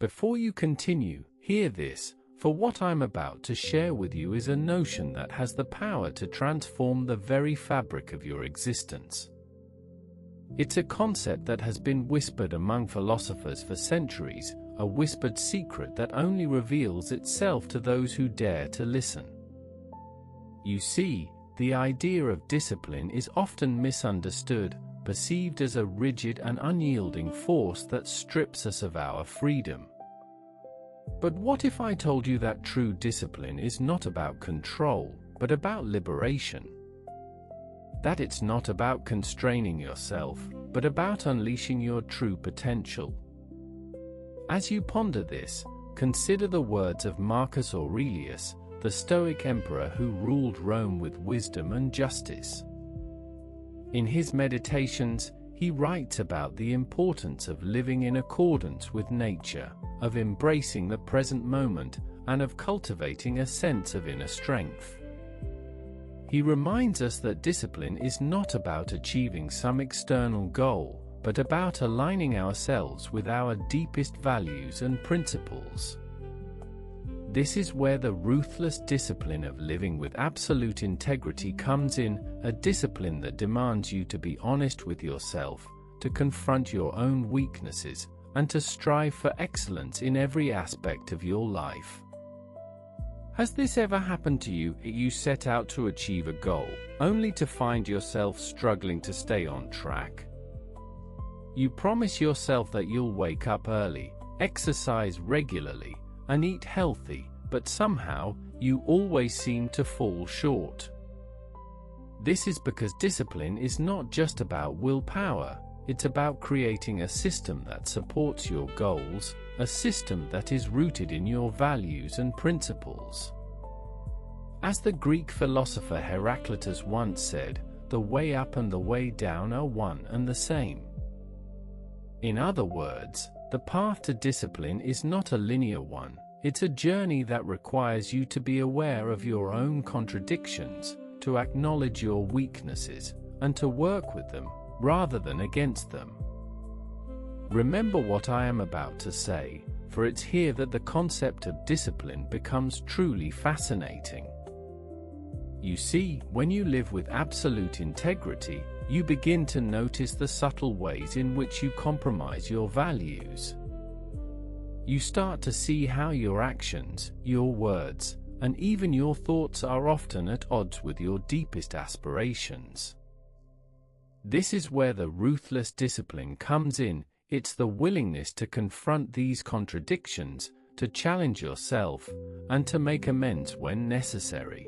Before you continue, hear this, for what I'm about to share with you is a notion that has the power to transform the very fabric of your existence. It's a concept that has been whispered among philosophers for centuries, a whispered secret that only reveals itself to those who dare to listen. You see, the idea of discipline is often misunderstood, perceived as a rigid and unyielding force that strips us of our freedom. But what if I told you that true discipline is not about control, but about liberation? That it's not about constraining yourself, but about unleashing your true potential. As you ponder this, consider the words of Marcus Aurelius, the Stoic emperor who ruled Rome with wisdom and justice. In his Meditations, he writes about the importance of living in accordance with nature, of embracing the present moment, and of cultivating a sense of inner strength. He reminds us that discipline is not about achieving some external goal, but about aligning ourselves with our deepest values and principles. This is where the ruthless discipline of living with absolute integrity comes in, a discipline that demands you to be honest with yourself, to confront your own weaknesses, and to strive for excellence in every aspect of your life. Has this ever happened to you? You set out to achieve a goal, only to find yourself struggling to stay on track. You promise yourself that you'll wake up early, exercise regularly, and eat healthy, but somehow, you always seem to fall short. This is because discipline is not just about willpower, it's about creating a system that supports your goals, a system that is rooted in your values and principles. As the Greek philosopher Heraclitus once said, the way up and the way down are one and the same. In other words, the path to discipline is not a linear one, it's a journey that requires you to be aware of your own contradictions, to acknowledge your weaknesses, and to work with them, rather than against them. Remember what I am about to say, for it's here that the concept of discipline becomes truly fascinating. You see, when you live with absolute integrity, you begin to notice the subtle ways in which you compromise your values. You start to see how your actions, your words, and even your thoughts are often at odds with your deepest aspirations. This is where the ruthless discipline comes in. It's the willingness to confront these contradictions, to challenge yourself, and to make amends when necessary.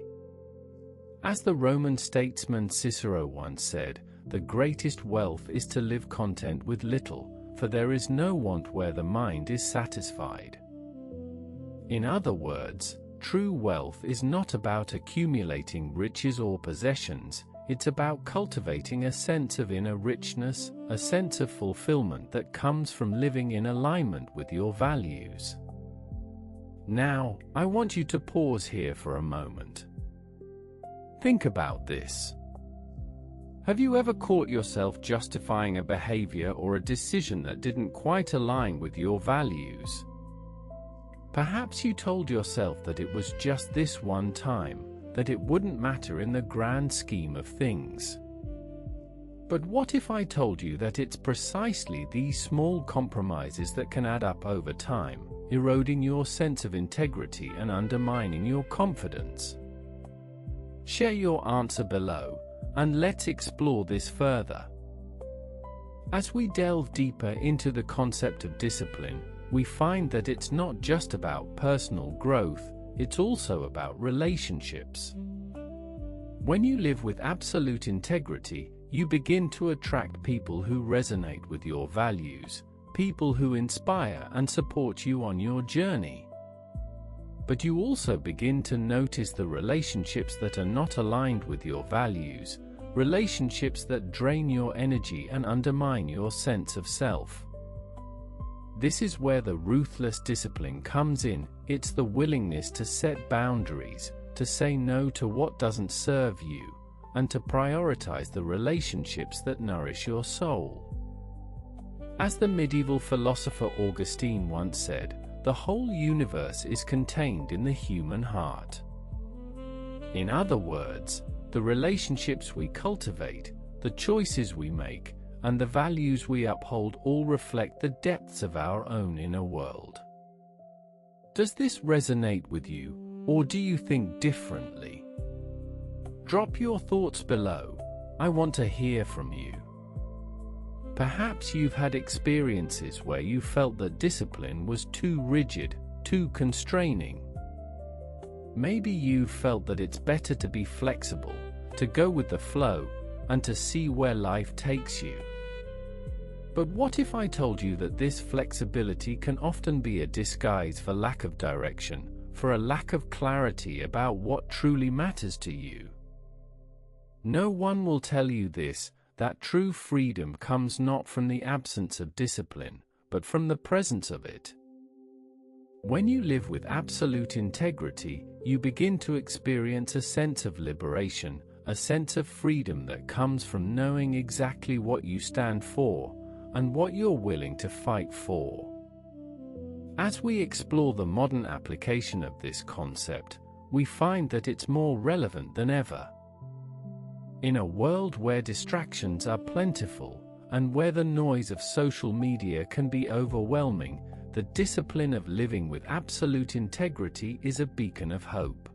As the Roman statesman Cicero once said, the greatest wealth is to live content with little, for there is no want where the mind is satisfied. In other words, true wealth is not about accumulating riches or possessions, it's about cultivating a sense of inner richness, a sense of fulfillment that comes from living in alignment with your values. Now, I want you to pause here for a moment. Think about this. Have you ever caught yourself justifying a behavior or a decision that didn't quite align with your values? Perhaps you told yourself that it was just this one time, that it wouldn't matter in the grand scheme of things. But what if I told you that it's precisely these small compromises that can add up over time, eroding your sense of integrity and undermining your confidence? Share your answer below, and let's explore this further. As we delve deeper into the concept of discipline, we find that it's not just about personal growth, it's also about relationships. When you live with absolute integrity, you begin to attract people who resonate with your values, people who inspire and support you on your journey. But you also begin to notice the relationships that are not aligned with your values, relationships that drain your energy and undermine your sense of self. This is where the ruthless discipline comes in. It's the willingness to set boundaries, to say no to what doesn't serve you, and to prioritize the relationships that nourish your soul. As the medieval philosopher Augustine once said, the whole universe is contained in the human heart. In other words, the relationships we cultivate, the choices we make, and the values we uphold all reflect the depths of our own inner world. Does this resonate with you, or do you think differently? Drop your thoughts below. I want to hear from you. Perhaps you've had experiences where you felt that discipline was too rigid, too constraining. Maybe you've felt that it's better to be flexible, to go with the flow, and to see where life takes you. But what if I told you that this flexibility can often be a disguise for lack of direction, for a lack of clarity about what truly matters to you? No one will tell you this, that true freedom comes not from the absence of discipline, but from the presence of it. When you live with absolute integrity, you begin to experience a sense of liberation, a sense of freedom that comes from knowing exactly what you stand for, and what you're willing to fight for. As we explore the modern application of this concept, we find that it's more relevant than ever. In a world where distractions are plentiful, and where the noise of social media can be overwhelming, the discipline of living with absolute integrity is a beacon of hope.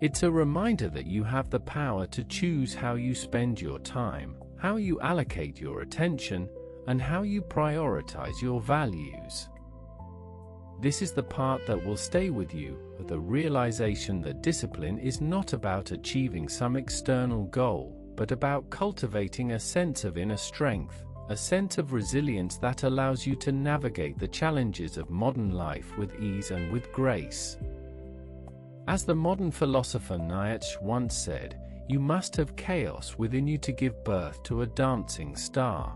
It's a reminder that you have the power to choose how you spend your time, how you allocate your attention, and how you prioritize your values. This is the part that will stay with you, the realization that discipline is not about achieving some external goal, but about cultivating a sense of inner strength, a sense of resilience that allows you to navigate the challenges of modern life with ease and with grace. As the modern philosopher Nietzsche once said, you must have chaos within you to give birth to a dancing star.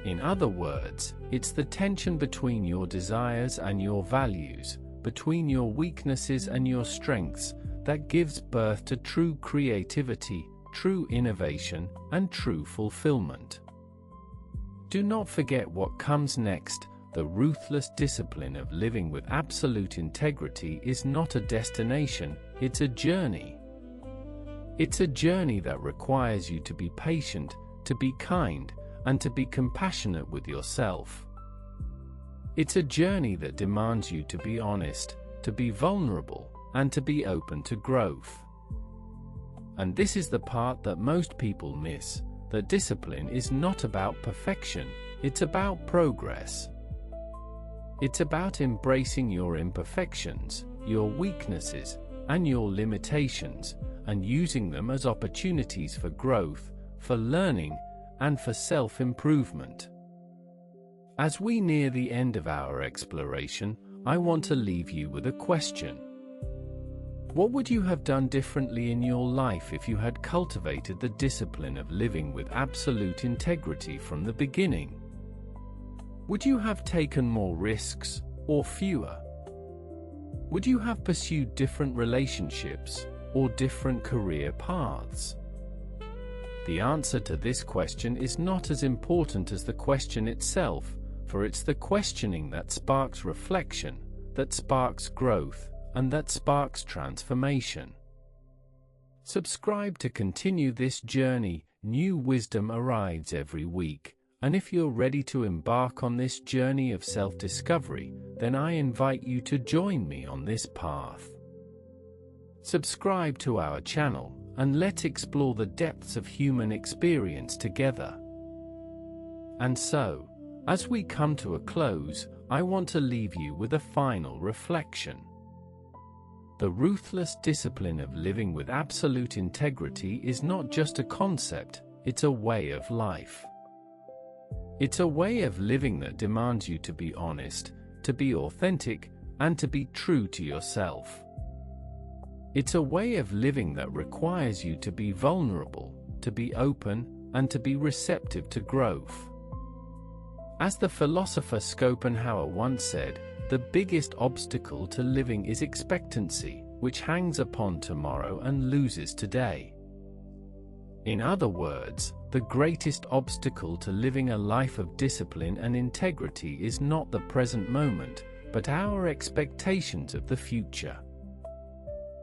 In other words, it's the tension between your desires and your values, between your weaknesses and your strengths, that gives birth to true creativity, true innovation, and true fulfillment. Do not forget what comes next. The ruthless discipline of living with absolute integrity is not a destination, it's a journey. It's a journey that requires you to be patient, to be kind, and to be compassionate with yourself. It's a journey that demands you to be honest, to be vulnerable, and to be open to growth. And this is the part that most people miss, that discipline is not about perfection, it's about progress. It's about embracing your imperfections, your weaknesses, and your limitations, and using them as opportunities for growth, for learning, and for self-improvement. As we near the end of our exploration, I want to leave you with a question. What would you have done differently in your life if you had cultivated the discipline of living with absolute integrity from the beginning? Would you have taken more risks, or fewer? Would you have pursued different relationships, or different career paths? The answer to this question is not as important as the question itself, for it's the questioning that sparks reflection, that sparks growth, and that sparks transformation. Subscribe to continue this journey. New wisdom arrives every week, and if you're ready to embark on this journey of self-discovery, then I invite you to join me on this path. Subscribe to our channel, and let's explore the depths of human experience together. And so, as we come to a close, I want to leave you with a final reflection. The ruthless discipline of living with absolute integrity is not just a concept, it's a way of life. It's a way of living that demands you to be honest, to be authentic, and to be true to yourself. It's a way of living that requires you to be vulnerable, to be open, and to be receptive to growth. As the philosopher Schopenhauer once said, the biggest obstacle to living is expectancy, which hangs upon tomorrow and loses today. In other words, the greatest obstacle to living a life of discipline and integrity is not the present moment, but our expectations of the future.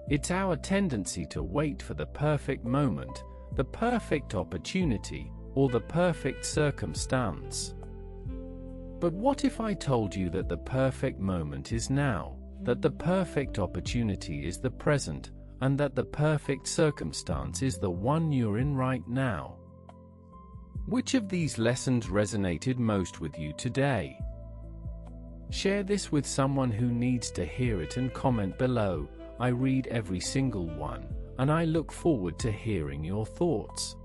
It's our tendency to wait for the perfect moment, the perfect opportunity, or the perfect circumstance. But what if I told you that the perfect moment is now, that the perfect opportunity is the present, and that the perfect circumstance is the one you're in right now? Which of these lessons resonated most with you today? Share this with someone who needs to hear it and comment below. I read every single one, and I look forward to hearing your thoughts.